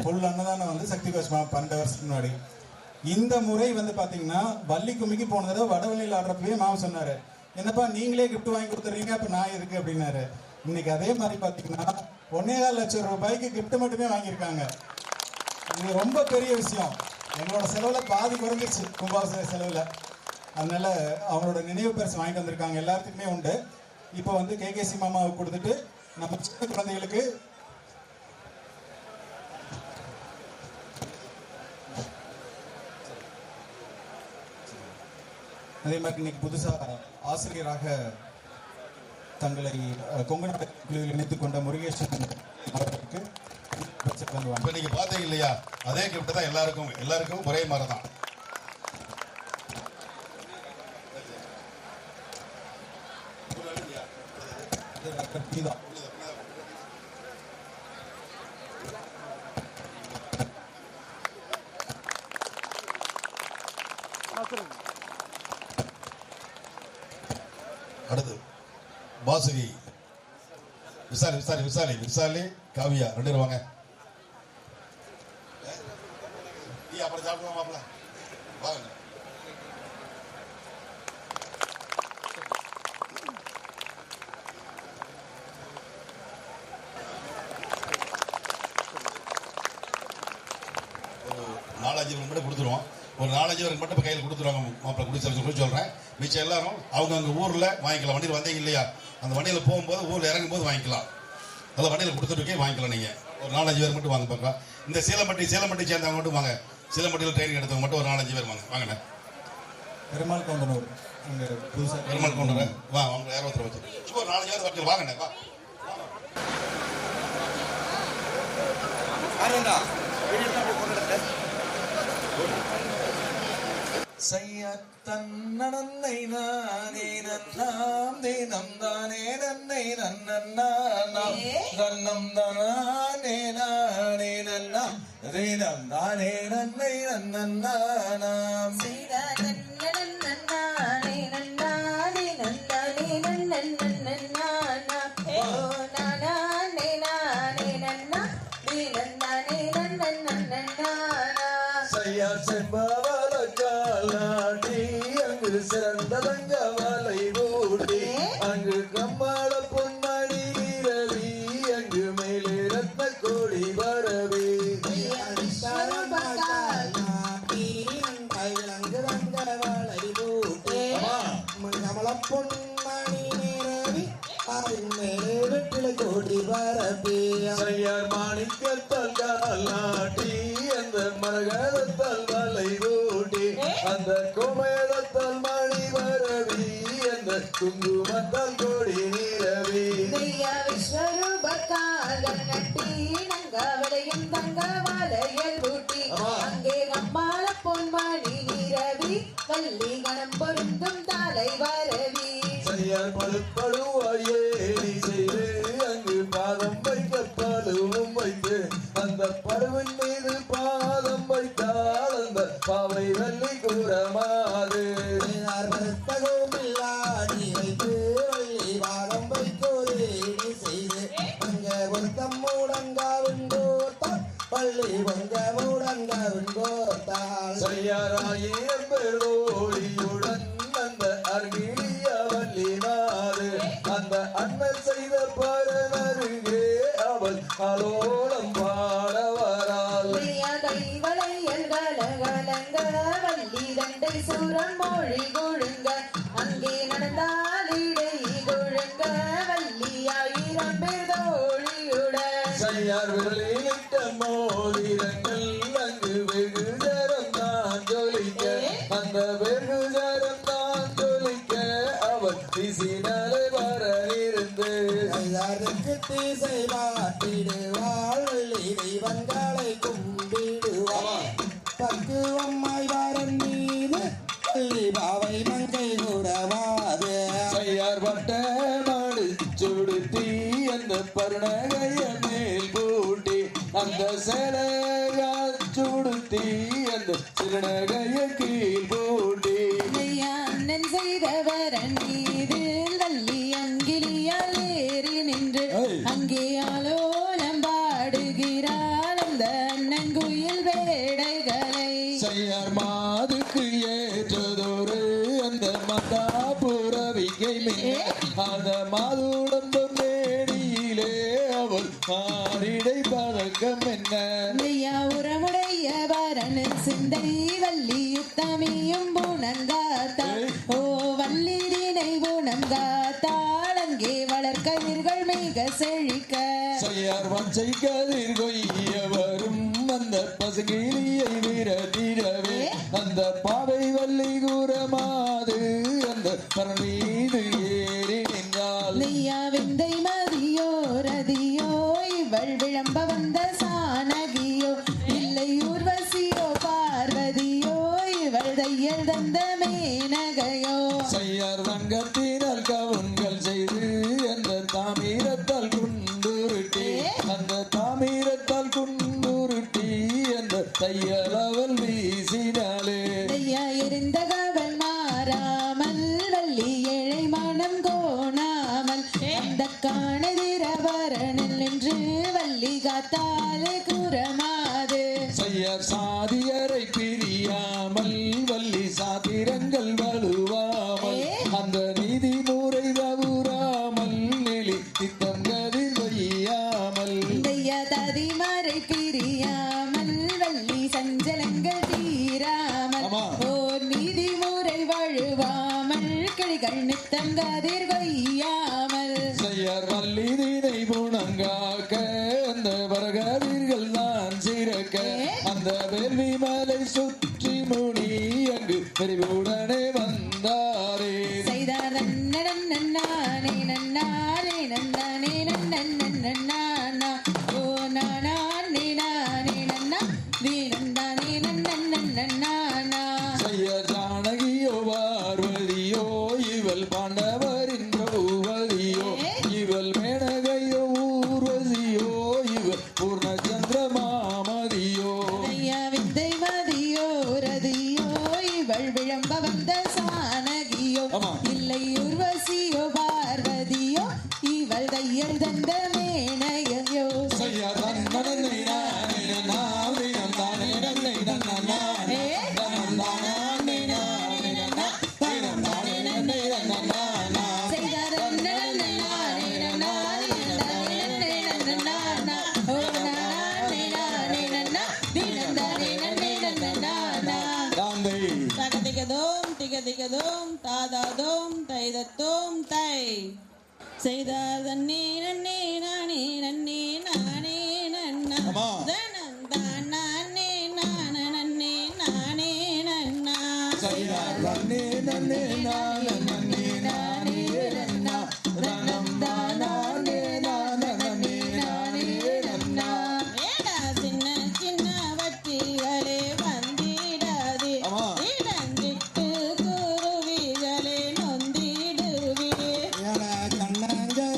Full அன்னதானம் வந்து சக்தி கோஷ் 12 வருஷத்துக்கு முன்னாடி. இந்த முறை வந்து பாத்தீங்கன்னா வள்ளி கும்மிக்கு போன தடவை வடவள்ளியில் ஆடுறப்பவே மாமா சொன்னாரு, என்னப்பா நீங்களே கிஃப்ட் வாங்கி கொடுத்துறீங்க, அப்ப நான் இருக்கு அப்படின்னாரு. இன்னைக்கு அதே மாதிரி பாத்தீங்கன்னா 1.25 லட்சம் ரூபாய்க்கு கிஃப்ட் மட்டுமே வாங்கியிருக்காங்க. இது ரொம்ப பெரிய விஷயம். எங்களோட செலவுல பாதி குறைஞ்சிருச்சு கும்பாபிஷேக செலவுல. அதனால அவங்களோட நினைவு பரிசு வாங்கிட்டு வந்திருக்காங்க, எல்லாத்துக்குமே உண்டு. இப்போ வந்து கேகேசி மாமாவுக்கு கொடுத்துட்டு நம்ம சின்ன குழந்தைகளுக்கு அதே மாதிரி இன்னைக்கு புதுசாக ஆசிரியராக தங்களை கொங்கு நாடு குழுவில் இணைத்துக் கொண்ட முருகேசன் அவர்களுக்கு இப்ப நீங்க பாத்தீங்க இல்லையா, அதே கிஃப்ட் தான் எல்லாருக்கும் ஒரே மாதிரி தான். அடுத்து வாசுகி, விசாலி, காவியா 2 பேரும் வாங்க. அப்புறம் சாப்பிடுவோம் மாப்பிள்ள வாங்க. ஒரு 4-5 பேருக்கு மட்டும் கொடுத்துருவோம். ஒரு 4-5 பேருக்கு மட்டும் கையில் கொடுத்துருவாங்க மாப்பிள்ள. குடிச்சு சொல்றேன். மிச்சம் எல்லாரும் அவங்க ஊர்ல வாங்கிக்கலாம். வண்டியில் வந்தீங்க இல்லையா, அந்த வண்டியில் போகும்போது ஊர்ல இறங்கும் போது வாங்கிக்கலாம். அதில் வண்டியில் கொடுத்துட்டு வாங்கிக்கலாம். நீங்க ஒரு 4-5 பேர் மட்டும் வாங்க பார்க்கலாம். இந்த சீலம்பட்டி சேர்ந்தவங்க மட்டும் வாங்க. சீலம்பட்டியில் ட்ரெயினிங் எடுத்தவங்க மட்டும் ஒரு 4-5 பேர் வாங்க. வாங்கண்ணே. பெருமாள் கவுண்டனூர் புதுசாக பெருமாள் கவுண்டர் வா. அவங்க யாரோ ஒருத்தர் வச்சு சும்மா ஒரு 4-5 பேர் வச்சு வாங்கண்ணே. வா தன்னடந்தை நானே நன்னாம் தினம் தானே நன்னை நன்னாம் தன்னம் தானே நானே நன்னாம் தினம் தானே நன்னை நன்னாம் நன்னானே நன்னானே நன்னானே நன்னானாம் ஓ நானே நானே நன்னா நன்னானே நன்னானாம் சையா செம்பவள காலாடி அங்கு சிறந்த தங்கவலை ஊட்டி அங்கு கம்மாள பொன்மணி நிரவி அங்கு மேலே ரத்ன கோடி வரவே பொன்மணி நிரவி அதன் மேலே வெற்றிலை கோடி வரவே சையார் மாணிக்கத்தால் காலாட்டி அந்த மரகதத்தால் வலை ஊட்டி அந்த கோமேதத்தால் மணி வரவி அந்த குங்குமத்தால் கோடி நிரவி விஸ்வரூபக்காரன் நட்டி நங்கவளையும் தங்க வளையல் ஊட்டி அங்கே கம்மாள பொன்மணி நிரவி வள்ளி கணம் பொருந்தும் தலை வரவி சையார் பழுவாயேடி செய்து அங்கு பாதம் வைக்க பழுவும் வைத்து அந்த பழுவின் மீது பாதம் வைத்தால் அந்த பாவை வள்ளி கூறமாது பருத்தகோமில்லாடி வைத்து வள்ளி பாதம் வைத்தோரேடி செய்து அங்க ஒருத்தம் மூடங்காவின் கோத்தால் பள்ளி வங்க மூடங்காவின் கோத்தால் சையாராயிரம் பேரோடியுடன் அந்த அருகிலிய வள்ளி நாடு அந்த அண்ணன் செய்த பரனருகே அவள் அலோலம் பாட வராள் கைவளையல் கலகலங்க வள்ளி தண்டை சூரம் மொழி கொழுங்க அங்கே நடந்தாலிடை கொழுங்க வள்ளி 1000 பேர் தோழியுடன் சையார் விரலிட்ட மோதிரங்கள் அங்கு வெகு ஜரம் தான் ஜொலிக்க அந்த வெகு ஜரம் தான் ஜொலிக்க அவள் திசினலை வர இருந்து திசை மாட்டிடுவாள் வள்ளி தெய்வங்களை கும்பிடுவாள் பக்குவம்மாய் வரன் மீது வள்ளி பாவை மங்கை கூடவாது சையார் பட்ட மாடு சுடுத்தி அந்த பருணகைய மேல் பூட்டி அந்த சேலையா சுடுத்தி அந்த சிறுநகைய கீழ் பூட்டி அண்ணன் செய்தவரன் மீது வள்ளி அங்கிலியால் ஏறி நின்று அங்கே ஆலோலம் பாடுகிறாள் அந்த கண்ணன் குயில் வேடைகளை செய்யார் மாதுக்கு ஏற்றதொரு அந்த மதா புறவிகை அந்த மாதுடம்ப மேடியிலே அவள் மாறிடை பழக்கம் என்ன மெய்யா உரமுடைய வரனில் சிந்தை வள்ளி யுத்தமியும் புனங்காத்தாள் ஓ வள்ளிதினை புனங்காத்தாள் அங்கே வளர்கதிர்கள் மிக செழிக்க செய்யார் வஞ்சை கதிர் கொய்ய வரும் அந்த பசுங்கிளியை விரட்டிடவே அந்த பாவை வள்ளி கூறமாது அந்த பரன் மீது ஏறி நின்றாள் நெய்யா விந்தை மதியோ ரதியோ இவள் விளம்ப வந்த சானகியோ இல்லை ஊர்வசியோ பார்வதியோ இவள் தையல் தந்த மேனகையோ செய்யார் தங்கத்தினால் கவுன்கள் செய்து அந்த தாமீரத்தால் குண்டுருட்டி அந்த தாமீரத்தால் குண்டுருட்டி அந்த தையலவல் வீசினாலே நெய்யா எரிந்த கவல் மாறாமல் வள்ளி ஏழை மனம் கோணாமல் அந்த காணதிர வரனில் நின்று வள்ளி காத்தாலே கூறமாது செய்யார் சாதியரை பிரியாமல் வள்ளி சாத்திரங்கள் வலுவாமல் அந்த நீதி முறை தவறாமல் நெளி திட்டம் கதிர் கொய்யாமல் நெய்யா ததிமறை பிரியாமல் வள்ளி சஞ்சலங்கள் தீராமல் ஆமா. ஓர் நீதி முறை வழுவாமல் கிளிகள் நித்தம் கதிர் கொய்யாமல் செய்யார் வள்ளி தினை புணங்காக்க அந்த வரகவீர்கள் தான் சிறக்க அந்த வேள்வி மலை சுற்றி முனி அங்கு பெருவுடனே வந்தாரே செய்தார் நன்னானே நன்னானே நன்னானே நன்னானா ஓ நானே நானே நன்னா நீ நன்னானே நன்னானா செய்யார் ஜானகியோ பார்வதியோ இவள் பாண்டவரின் திரௌபதியோ இவள் மேனகையோ ஊர்வசியோ இவள் பூர்ணச்சந்திர மாமதியோ ஐயா விந்தை மதியோ ரதியோ இவள் விளம்ப வந்த சானகியோ ஆமா. இல்லை உர்வசியோ பார்வதியோ இவள் தையல் தந்த மேனகையோ செய்யார் தன்னடனை நானே நானே நந்தானே நன்னை நன்னானே நந்தானே நானே நன்னானே நன்னை நன்னானா செய்தார் நன்னானே நன்னானா ஓ நானே நானே நன்னா நீ நந்தானே நன்னானா தாந்தை தகதிகதோம் திகதிகதோம் தாதாதோம் தைதத்தோம் தை செய்தார் தன்னே நன்னே நானே நன்னே நானே நன்னா ஆமா. தனம் தானே நான நன்னே நானே நன்னா செய்யார் நன்னே நன்னே நானே நன்னே நானே நன்னா தனம் தானே நானே நன்னே நானே நன்னா வேடா சின்ன சின்ன வட்டிகளே வந்திடாதே ஆமா. இடஞ்சிட்டு குருவிகளே நொந்திடுவே என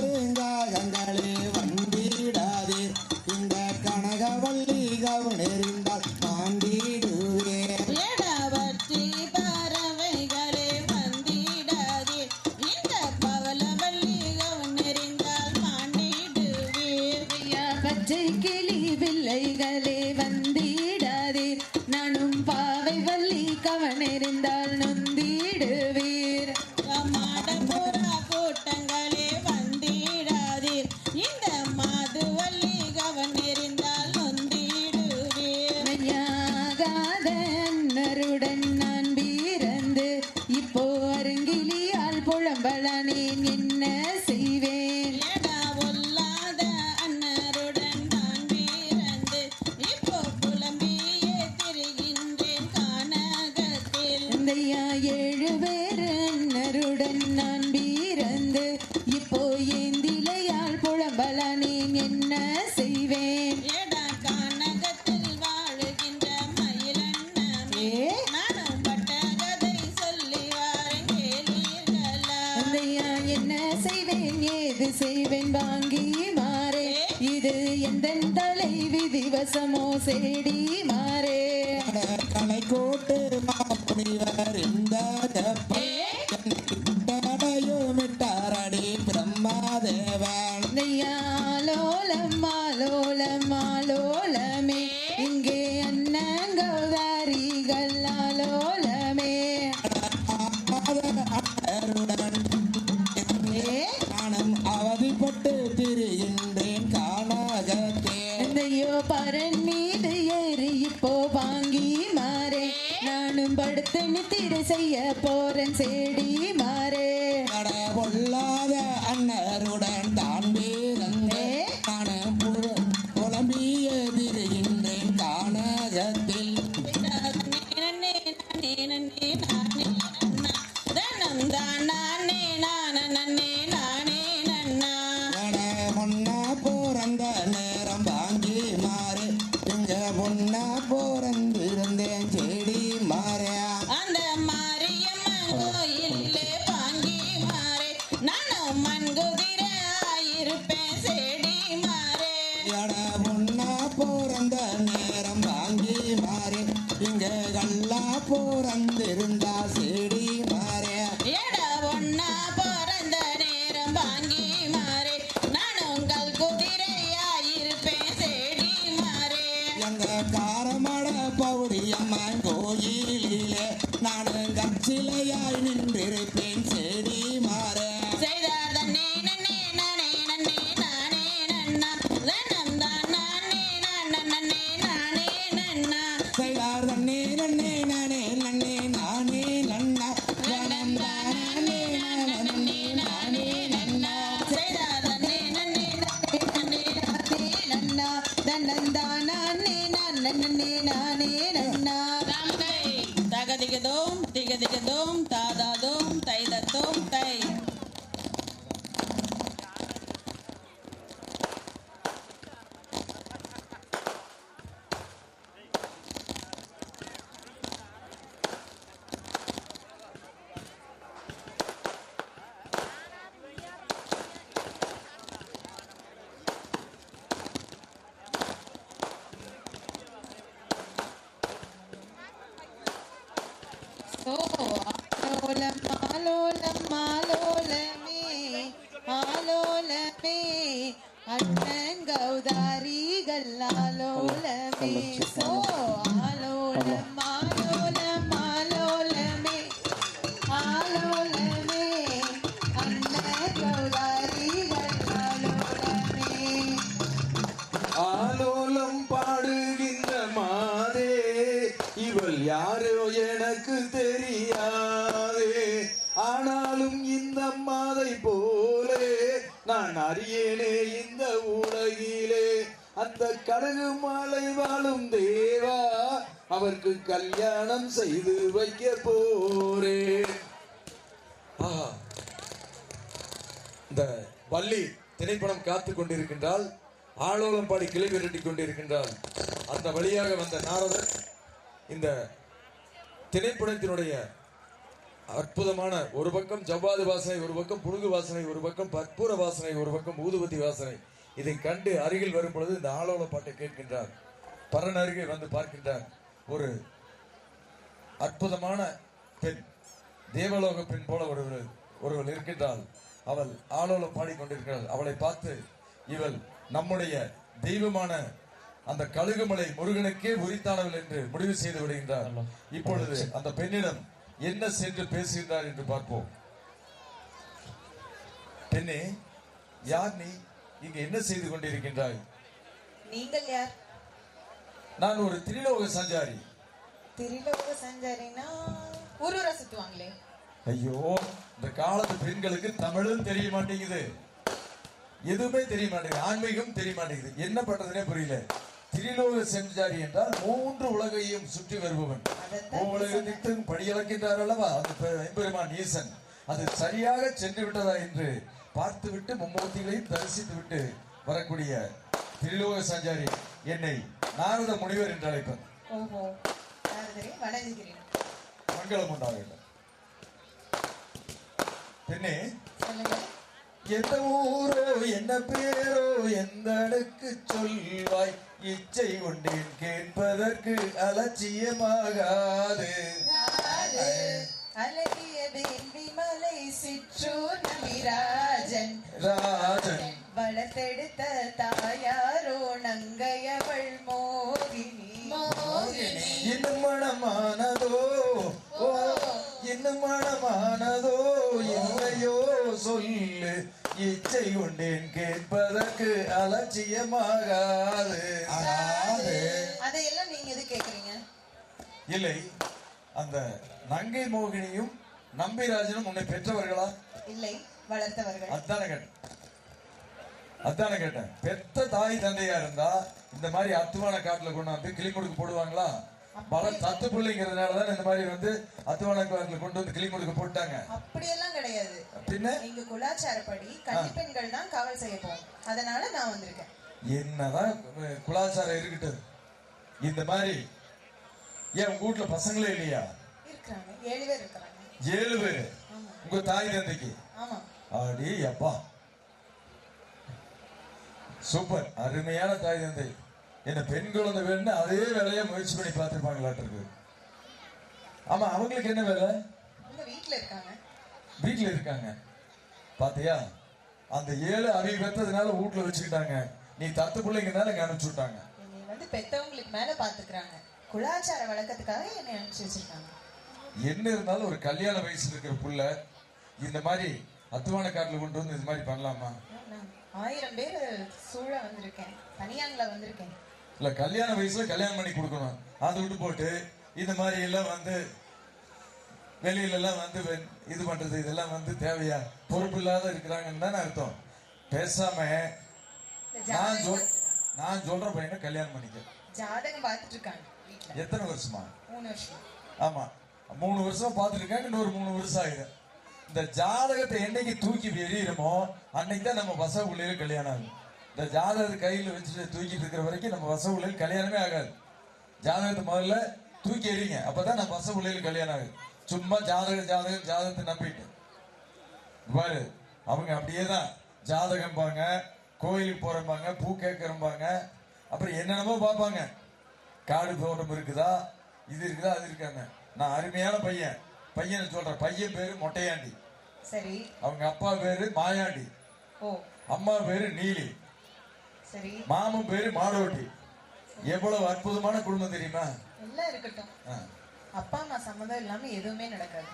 கண்ணங்கருங்காயங்களே வந்திடாதே இந்த கனகவள்ளி கவுனெறிந்தால் தாண்டிடுவே வேடாவற்றி பறவைகளே வந்திடாதே இந்த பவளவள்ளி கவனெறிந்தால் மாண்டிடுவீர் ஐயா பச்சை கிளி பிள்ளைகளே வந்திடாதே நானும் பாவை வள்ளி கவனெறிந்தால் நொந்திடுவீர் மாடப்புறா கூட்டங்களே வந்திடாதீர் இந்த மாதுவள்ளி கவனெறிந்தால் நொந்திடுவீர் மெய்யாகாத அன்னருடன் நான் பிறந்து இப்போ அருங்கிலியால் புலம்பலானேன் என்ன செய்வேன் ஏடா ஒல்லாத அன்னருடன் நான் பிறந்து இப்போ புலம்பியே திரிகின்றேன் கானகத்தில் இந்தையா 7 பேர் அன்னருடன் நான் பிறந்து இப்போ ஏந்திலையால் புலம்பலானேன் என்ன செய்வேன் ஏடா கானகத்தில் வாழுகின்ற மயிலண்ணமே நானும் பட்ட கதை சொல்லி வாரேன் கேளீர்களா இந்தையா என்ன செய்வேன் ஏது செய்வேன் வாங்கி மாறே இது எந்த தலை விதிவசமோ செடி மாறே கலை கோட்டு மாமுனிவர் இந்த தடையுமிட்டாரடி பிரம்மாதேவன் நெய்யாலோலம் மாலோலம் மாலோலமே இங்கே நித்திரை செய்ய போறன் செடி மாறே அட பொல்லாத அண்ணருடன் தான் வீரந்தேன் நான் புலம்பிய திரிகின்றேன் கானகத்தில் முன்னா போறந்த நேரம் வாங்கி மாறு இங்க முன்னா போறந்திருந்தேன் செடி மாறியா அந்த மாரியம்மன் கோயிலே பாங்கி மாறே நானும் மண்குதிரை ஆயிருப்பேன் செடி மாறே எட முன்னா போறந்த நேரம் வாங்கி மாறு இங்க கல்லா போறந்திருந்தா செடி மாறியா எட ஒன்னா பிறந்த நேரம் வாங்கி மாறே நானும் கல் குதிரையாயிருப்பேன் செடி மாறே எங்க காரமட பவுடியம்மன் கோயிலிலே நானும் கச்சிலையாய் நின்றிருப்பேன் செடி மாறு செய்தார் தன்னே நன்னே நானே நன்னே நானே நன்னா தன்னம் தான் நானே நன்னே நானே நன்னா செய்தார் தன்னே நன்னே நானே நன்னே நானே நன்னா கணம் தானே நன்னே நானே நன்னா செய்தார் தன்னே நன்னே நன்னே நன்னா தன்னந்தானே நானே நானே நன்னா தங்கை தகதிகதோம் திகதிகதோம் தாதாதோம் தைதத்தோம் தை ஓ ஆலோலம் ஆலோலம் ஆலோலமே ஆலோலமே அண்ணன் கௌதாரிகள் ஆலோலமே சோ ஆலோலம் ஆலோலம் ஆலோலமே ஆலோலமே அண்ணன் கௌதாரிகள் ஆலோலமே ஆலோலம் பாடுகின்ற மாதே இவள் யாரோ எனக்கு தெரியாதே ஆனாலும் இந்த மாதை போலே நான் அறியேனே இந்த உலகிலே அந்த கடுகு மாலை வாழும் தேவா அவருக்கு கல்யாணம் செய்து வைக்க போறேன். ஆஹா, இந்த வள்ளி திரைப்படம் காத்து கொண்டிருக்கின்றால் ஆளோலம் பாடி கிளை விரட்டி கொண்டிருக்கின்றால் அந்த வழியாக வந்த நாரதர் இந்த திரைப்படத்தினுடைய அற்புதமான ஒரு பக்கம் ஜவ்வாது வாசனை, ஒரு பக்கம் புழுகு வாசனை, ஒரு பக்கம் கற்பூர வாசனை, ஒரு பக்கம் ஊதுபத்தி வாசனை, இதை கண்டு அருகில் வரும் பொழுது இந்த ஆளோல பாட்டை கேட்கின்றார். பரன் அருகே வந்து பார்க்கின்றார். ஒரு அற்புதமான பெண், தேவலோக பெண் போல ஒருவள் இருக்கின்றாள். அவள் ஆளோலம் பாடிக்கொண்டிருக்கிறாள். அவளை பார்த்து இவள் நம்முடைய தெய்வமான அந்த கழுகுமலை முருகனுக்கே உரித்தானவள் என்று முடிவு செய்து விடுகின்றார். இப்பொழுது அந்த பெண்ணிடம் என்ன சென்று பேசுகின்றார் என்று பார்ப்போம். பெண்ணே, யார் நீ? இங்கு என்ன செய்து கொண்டிருக்கின்றாய்? நீங்கள் யார்? நான் ஒரு திரிலோக சஞ்சாரி. திரிலோக சஞ்சாரினா ஊரூரா சுத்துவாங்களே. ஐயோ, இந்த காலத்து பெண்களுக்கு தமிழும் தெரிய மாட்டேங்குது, எதுவுமே தெரிய மாட்டேங்குது, ஆன்மீகம் தெரிய மாட்டேங்குது. என்ன பண்றதுனே புரியல. திரிலோக சஞ்சாரி என்றால் 3 உலகையும் சுற்றி வருபவன். உலகத்திற்கும் படியளக்கின்றார் அல்லவா அந்த எம்பெருமான் ஈசன். அது சரியாக சென்று விட்டதா என்று பார்த்துவிட்டு மும்மூர்த்திகளையும் தரிசித்து விட்டு வரக்கூடிய திரிலோக சஞ்சாரி என்னை நாரத முனிவர் என்று அழைப்பர். ஓஹோ, நாரதரே வணங்குகிறேன். மங்களம் உண்டாகட்டும். பெண்ணே, சொல்லுங்க. எந்த ஊரோ என்ன பேரோ எந்த அடுக்கு சொல்வாய், இச்சை கொண்டேன் கேட்பதற்கு அலட்சியமாகாது. அழகிய வேள்வி மலை சிற்றூர் நமிராஜன் ராஜன் வளர்த்தெடுத்த தாயாரோ நங்கையவள் மோகினி. இன்னும் மனமானதோ, ஓ இன்னும் மனமானதோ இல்லையோ சொல்லு, இச்சை கொண்டேன் கேட்பதற்கு அலட்சியமாகாது. அதையெல்லாம் நீங்க எது கேக்குறீங்க? இல்லை, அந்த நங்கை மோகினியும் நம்பிராஜனும் உன்னை பெற்றவர்களா? இல்லை, வளர்த்தவர்கள். அதான கேட்டேன். பெத்த தாய் தந்தையா இருந்தா இந்த மாதிரி அத்துவான காட்டுல கொண்டாந்து கிளிமுடுக்கு போடுவாங்களா? பல தத்து பிள்ளைங்கிறதுனாலதான் இந்த மாதிரி வந்து அத்துவான காட்டுல கொண்டு வந்து கிளிமுடுக்கு போட்டாங்க. அப்படியெல்லாம் கிடையாது. பின்ன இங்க குலாச்சாரப்படி கன்னிப்பெண்கள் தான் காவல் செய்ய போகும். அதனால நான் வந்திருக்கேன். என்னதான் குலாச்சாரம் இருக்கட்டும், இந்த மாதிரி ஏன் உங்க வீட்டுல பசங்களே இல்லையா? இருக்கிறாங்க, 7 பேர் இருக்கிறாங்க. 7 பேரு உங்க தாய் தந்தைக்கு? ஆமா. அடி அப்பா, சூப்பர், அருமையான தாய் தந்தை. என்ன பெண் குழந்தை வேணும்னு அதே வேலையை முயற்சி பண்ணி பார்த்துருப்பாங்களாட்டு இருக்கு. ஆமா, அவங்களுக்கு என்ன வேலை? அவங்க வீட்டுல இருக்காங்க. வீட்டுல இருக்காங்க. பாத்தியா, அந்த 7 அவி பெற்றதுனால வீட்டுல வச்சுக்கிட்டாங்க. நீ தத்து பிள்ளைங்கனால இங்க அனுப்பிச்சு விட்டாங்க. என்னை வந்து பெத்தவங்களுக்கு மேல பாத்துக்கிறாங்க. குலாச்சார வழக்கத்துக்காக என்னை அனுப்பிச்சு வச்சிருக்காங்க. என்ன இருந்தாலும் ஒரு கல்யாண வயசுல இருக்கிற புள்ள இந்த மாதிரி அத்துவான காட்டுல கொண்டு வந்து இது மாதிரி பண்ணலாமா? 1000 பேர் சூழ வந்திருக்கேன், தனியாங்கள வந்திருக்கேன். இல்ல, கல்யாண வயசுல கல்யாணம் பண்ணி கொடுக்கணும். அதை விட்டு போட்டு இந்த மாதிரி எல்லாம் வந்து வெளியில எல்லாம் வந்து இது பண்றது, இதெல்லாம் வந்து தேவையா? பொறுப்பு இல்லாத இருக்கிறாங்கன்னு தானே அர்த்தம். பேசாம நான் சொல்ற பையனை கல்யாணம் பண்ணிக்க. ஜாதகம் பார்த்துட்டு இருக்காங்க வீட்டுல. எத்தனை வருஷமா? 3 வருஷம். ஆமா, 3 வருஷம் பார்த்துட்டு இருக்காங்க. இன்னொரு 3 வருஷம் ஆயிடும். இந்த ஜாதகத்தை என்னைக்கு தூக்கி எறிகிறோமோ அன்னைக்கு தான் நம்ம வச உள்ளே கல்யாணம் ஆகும். இந்த ஜாதகத்தை கையில் வச்சுட்டு தூக்கிட்டு இருக்கிற வரைக்கும் நம்ம வச உள்ளே கல்யாணமே ஆகாது. ஜாதகத்தை முதல்ல தூக்கி எறிங்க, அப்பதான் நம்ம வச உள்ளே கல்யாணம் ஆகுது. சும்மா ஜாதகத்தை நம்பிட்டு பாரு, அவங்க அப்படியே தான் ஜாதகம் பாங்க, கோயிலுக்கு போறப்பாங்க, பூ கேட்கறப்பாங்க, அப்புறம் என்னென்னமோ பார்ப்பாங்க. காடு தோட்டம் இருக்குதா, இது இருக்குதா, அது இருக்காங்க. நான் அருமையான பையனை சொல்றேன். பையன் பேரு மொட்டையாண்டி. சரி. அவங்க அப்பா பேரு மாயாண்டி. ஓ. அம்மா பேரு நீலி. சரி. மாமன் பேரு மாடோட்டி. எவ்வளவு அற்புதமான குடும்பம் தெரியுமா? எல்லாம் இருக்கட்டும். அப்பா அம்மா சம்மந்தம் இல்லாம எதுவுமே நடக்காது.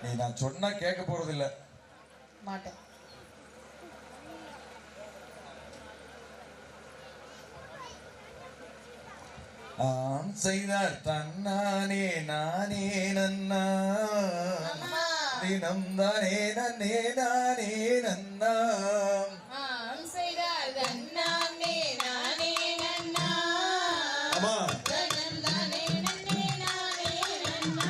நீ நான் சொன்னா கேட்க போறது இல்ல. மாட்டேன். ஆம் செய்தார் தன்னானே நானே நன்னா, தினம் தானே நன்னே நானே நன்னா. ஆம் செய்தார் தன்னானே நானே நன்னா, தினம் தானே நன்னே நானே நன்னா.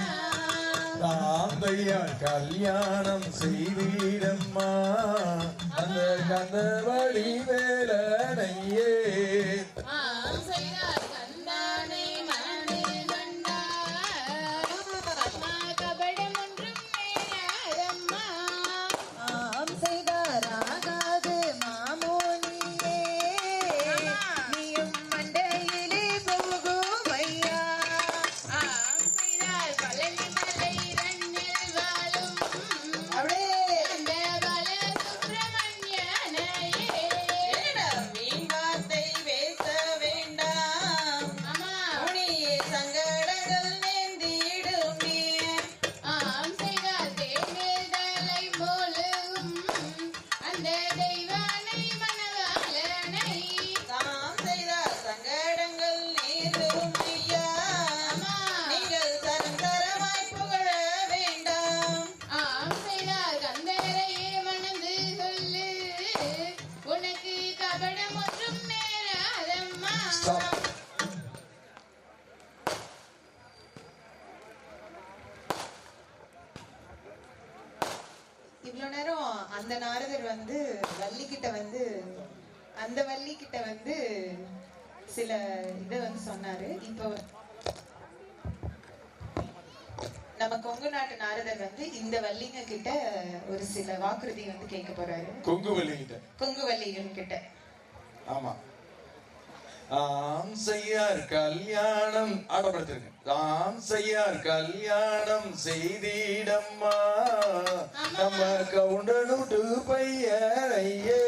தாந்தையார் கல்யாணம் செய்வீரம்மா, அந்த கந்தவடி வேலனையே. ஆம் செய்தார் தந்தானே மனே நன்னா, அம்மா கபடம் ஒன்றும் நேரம்மா. ஆம் செய்தார் ஆகாது மாமோனியே, நீயும் மண்டையிலே போகும் ஐயா. ஆம் செய்தார் பழனி மலை ரண்ணில் வாழும் அப்படியே அந்த பால சுப்பிரமணியனையே. வீண் வார்த்தை பேச வேண்டாம். அம்மா உனியே சங்கடங்கள் நேர்ந்திடுமே. ஆம் செய்தார் தேனில் தலை மூழுகும் அந்த தெய்வானை மணவாளனை. தாம் செய்தார் சங்கடங்கள் நீரும் ஐயா. நீங்கள் தரம் தரமாய் புகழ வேண்டாம். ஆம் செய்தார் கந்தரையே மணந்து சொல்லு, உனக்கு கபடம் ஒன்றும் நேராதம்மா. இவ்வளவு நேரம் அந்த நாரதர் வந்து வள்ளிக்கிட்ட வந்து சில இதை வந்து சொன்னாரு. இப்போ நம்ம கொங்கு நாட்டு நாரதர் வந்து இந்த வள்ளிங்க கிட்ட ஒரு சில வாக்குறுதி வந்து கேட்க போறாரு. கொங்கு வள்ளிகிட்ட. கொங்கு வள்ளிகள் கிட்ட. ஆமா. ஆம் செய்யார் கல்யாணம் ஆடப்படுத்திருக்க. ஆம் செய்யார் கல்யாணம் செய்திடம்மா, நம்ம கவுண்டனுட்டு பையனையே.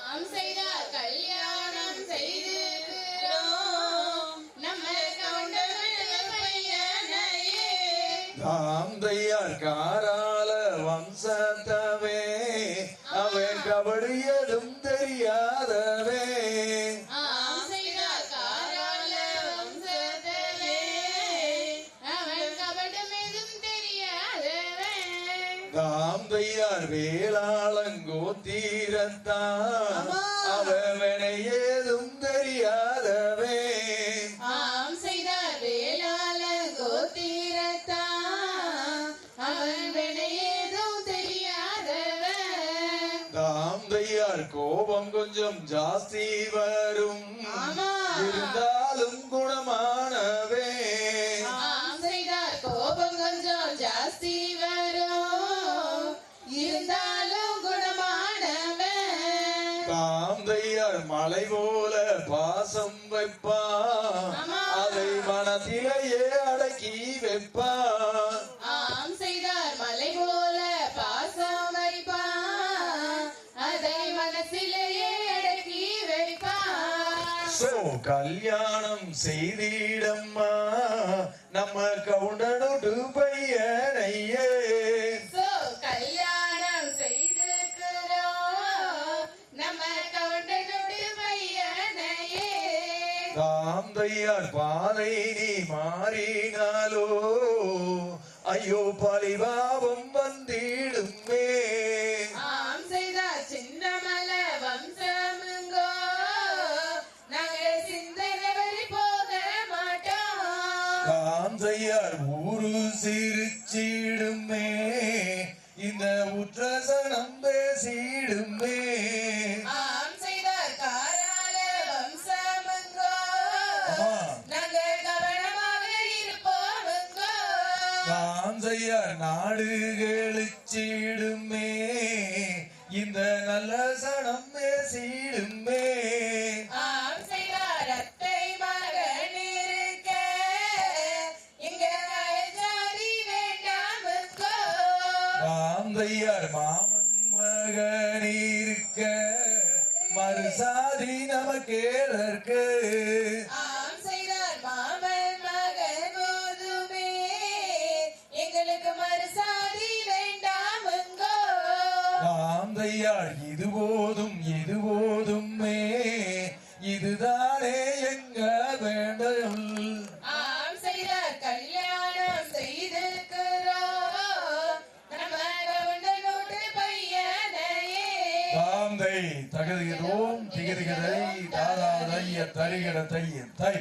ஆம் செய்தார் கல்யாணம் செய்திருக்கிறோம் நம்ம கவுண்டமணி பையனையே. தாம் தையார் காரால வம்சத்தவே, அவன் கபடியதும் தெரியாதவே. ஆம் செய்தார் காரால வம்சத்தவே, தாம் தையார் வேளாளங்கோ தீரத்தான் அவனை ஏதும் தெரியாதவே ஆம் செய்தார் வேளாள கோத்திரத்தான் அவன் வினையேதும் தெரியாதவன் தாம் தையார் கோபம் கொஞ்சம் ஜாஸ்தி வரும் இருந்தாலும் குணமானவே ஆம் செய்தார் கோபம் கொஞ்சம் ஜாஸ்தி வரும் இருந்தாலும் குணமானவன் தாம் தையார் மலை போல பாசம் வைப்பான் அதை மனத்திலேயே அடக்கி வைப்பான் ஆம் செய்தார் மலை போல பாசம் வைப்பான் அதை மனசிலேயே அடக்கி வைப்பான் சோ கல்யாணம் செய்திடம்மா நம்ம கவுண்டனோடு பையனையே சோ கல்யாணம் செய்திருக்கிறோம் நம்ம கவுண்டனுடைய பையனையே தாம் தையார் பாதை நீ மாறினாலோ ஐயோ பழிபாவம் வந்திடுமே ஆம் செய்தார் சின்னமல வம்சமுங்கோ நாங்கள் சிந்தனை போக மாட்டோம் தாம் தையார் ஊரு சிரிச்சிடுமே இந்த உற்றசனம் பேசிடுமே ஆம் செய்தார் காரால வம்சமுங்கோ நாங்கள் கவனமாக இருப்போமுங்கோ தாம் தையார் நாடு கழிச்சிடுமே இந்த நல்ல சனம் பேசிடுமே ஆம் செய்தார் அத்தை மகன் இருக்க இங்க ஜாதி வேண்டாமுங்கோ தாம் தையார் மாமன் மகன் இருக்க மறுசாதி நமக்கேளர்க்கு ஆம் செய்தார் மாமன் மகன் போதுமே எங்களுக்கு மறுசாதி வேண்டாமுங்கோ தாம் தையார் இது போதுமே இதுதானே எங்க வேண்டல் ஆம் செய்தார் கல்யாணம் செய்திருக்கிறோம் நம்ம கவுண்டனோடு பையனையே தாம் தை தகதுகிறோம் திகதுகதை தாராதைய தருகிற தைய தை